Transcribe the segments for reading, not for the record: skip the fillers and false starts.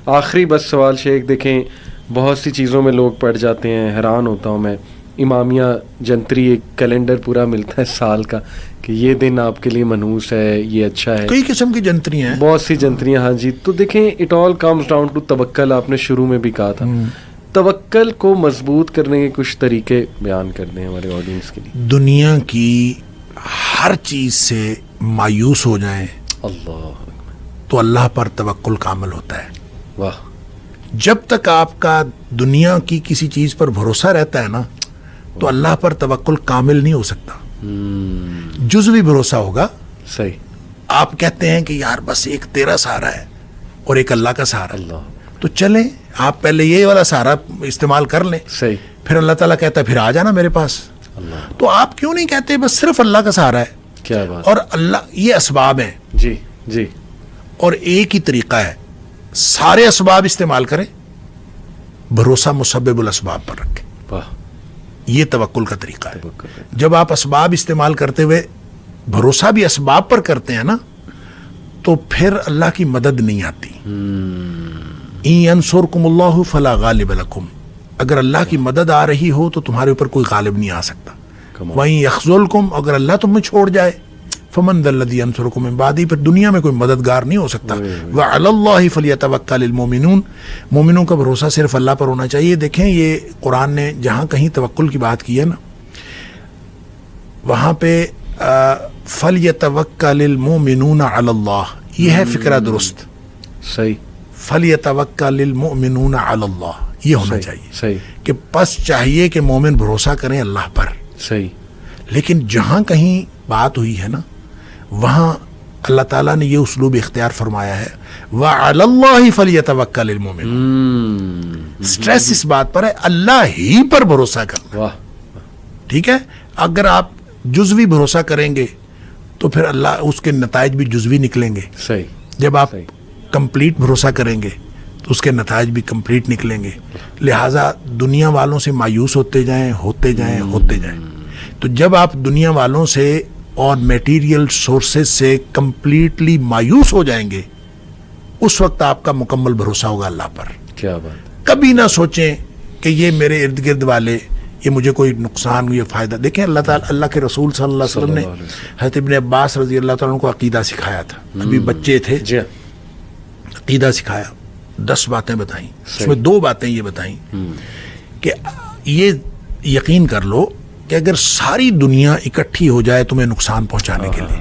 آخری بس سوال شیخ، دیکھیں بہت سی چیزوں میں لوگ پڑ جاتے ہیں، حیران ہوتا ہوں میں، امامیہ جنتری ایک کیلنڈر پورا ملتا ہے سال کا کہ یہ دن آپ کے لیے منحوس ہے، یہ اچھا ہے، کئی قسم کی جنتریاں ہیں، بہت سی جنتریاں. ہاں جی، تو دیکھیں it all comes down to توکل. آپ نے شروع میں بھی کہا تھا توکل کو مضبوط کرنے کے کچھ طریقے بیان کر دیں ہمارے آڈینس کے لیے. دنیا کی ہر چیز سے مایوس ہو جائیں اللہ تو اللہ پر توکل کامل ہوتا ہے. واہ. جب تک آپ کا دنیا کی کسی چیز پر بھروسہ رہتا ہے نا تو اللہ پر توکل کامل نہیں ہو سکتا. جزوی بھروسہ ہوگا. صحیح. آپ کہتے ہیں کہ یار بس ایک تیرا سہارا ہے اور ایک اللہ کا سہارا ہے، اللہ. تو چلیں آپ پہلے یہ والا سہارا استعمال کر لیں. صحیح. پھر اللہ تعالیٰ کہتا ہے پھر آ جانا میرے پاس. اللہ. تو آپ کیوں نہیں کہتے بس صرف اللہ کا سہارا ہے؟ کیا بات. اور اللہ یہ اسباب ہیں جی جی. اور ایک ہی طریقہ ہے، سارے اسباب استعمال کریں، بھروسہ مسبب الاسباب پر رکھیں. واہ. یہ توکل کا طریقہ ہے. توکل. جب آپ اسباب استعمال کرتے ہوئے بھروسہ بھی اسباب پر کرتے ہیں نا تو پھر اللہ کی مدد نہیں آتی. ان ینصرکم اللہ فلا غالب لکم، اگر اللہ کی مدد آ رہی ہو تو تمہارے اوپر کوئی غالب نہیں آ سکتا. وَإِن يَخْذُلْكُمْ، اگر اللہ تمہیں چھوڑ جائے، فَمَنْ ذَا الَّذِي يَنصُرُكُم مِّن بَعْدِهِ، پھر دنیا میں کوئی مددگار نہیں ہو سکتا. وَعَلَى اللَّهِ فَلْيَتَوَكَّلِ الْمُؤْمِنُونَ، مومنوں کا بھروسہ صرف اللہ پر ہونا چاہیے. دیکھیں یہ قرآن نے جہاں کہیں توکل کی بات کی ہے نا وہاں پہ فَلْيَتَوَكَّلِ الْمُؤْمِنُونَ عَلَى اللَّهِ، یہ ہے فکرہ درست. صحیح. فَلْيَتَوَكَّلِ الْمُؤْمِنُونَ عَلَى اللَّهِ، یہ ہونا چاہیے. صحیح. کہ پس چاہیے کہ مومن بھروسہ کریں اللہ پر. صحیح. لیکن جہاں کہیں بات ہوئی ہے نا وہاں اللہ تعالیٰ نے یہ اسلوب اختیار فرمایا ہے وَعَلَى اللَّهِ فَلْيَتَوَكَّلِ الْمُؤْمِنُونَ. سٹریس اس بات پر ہے اللہ ہی پر بھروسہ کرنا. واہ. ٹھیک ہے. اگر آپ جزوی بھروسہ کریں گے تو پھر اللہ اس کے نتائج بھی جزوی نکلیں گے. صحیح. جب آپ کمپلیٹ بھروسہ کریں گے تو اس کے نتائج بھی کمپلیٹ نکلیں گے. لہٰذا دنیا والوں سے مایوس ہوتے جائیں ہوتے جائیں ہوتے جائیں. تو جب آپ دنیا والوں سے اور میٹیریل سورسز سے کمپلیٹلی مایوس ہو جائیں گے اس وقت آپ کا مکمل بھروسہ ہوگا اللہ پر. کیا بات. کبھی نہ سوچیں کہ یہ میرے ارد گرد والے یہ مجھے کوئی نقصان یہ فائدہ. دیکھیں اللہ تعالیٰ اللہ کے رسول صلی اللہ علیہ وسلم نے حضرت ابن عباس رضی اللہ تعالیٰ کو عقیدہ سکھایا تھا. ابھی بچے تھے، عقیدہ سکھایا، 10 باتیں بتائیں. اس میں 2 باتیں یہ بتائیں کہ یہ یقین کر لو کہ اگر ساری دنیا اکٹھی ہو جائے تمہیں نقصان پہنچانے کے لیے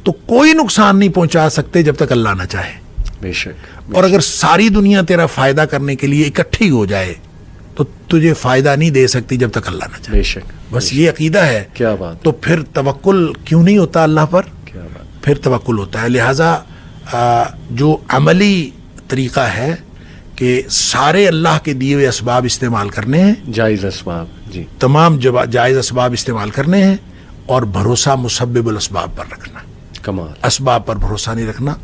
تو کوئی نقصان نہیں پہنچا سکتے جب تک اللہ نہ چاہے. بے شک. اور اگر ساری دنیا تیرا فائدہ کرنے کے لیے اکٹھی ہو جائے تو تجھے فائدہ نہیں دے سکتی جب تک اللہ نہ چاہے. بے شک. بس یہ عقیدہ ہے. کیا بات. تو پھر توکل کیوں نہیں ہوتا اللہ پر؟ کیا بات. پھر توکل ہوتا ہے. لہٰذا جو عملی طریقہ ہے کہ سارے اللہ کے دیے ہوئے اسباب استعمال کرنے ہیں، جائز اسباب. جی. تمام جائز اسباب استعمال کرنے ہیں اور بھروسہ مسبب الاسباب پر رکھنا. کمال. اسباب پر بھروسہ نہیں رکھنا،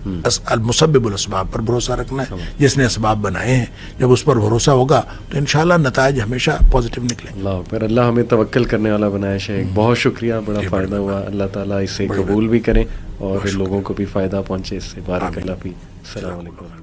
مسبب الاسباب پر بھروسہ رکھنا ہے جس نے اسباب بنائے ہیں. جب اس پر بھروسہ ہوگا تو انشاءاللہ نتائج ہمیشہ پازیٹیو نکلیں. اللہ اکبر. اللہ ہمیں توکل کرنے والا بنائے شیخ. بہت شکریہ، بڑا فائدہ ہوا. اللہ تعالیٰ اسے قبول بھی کریں اور لوگوں کو بھی فائدہ پہنچے اس سے. بارک اللہ فیک. السلام علیکم.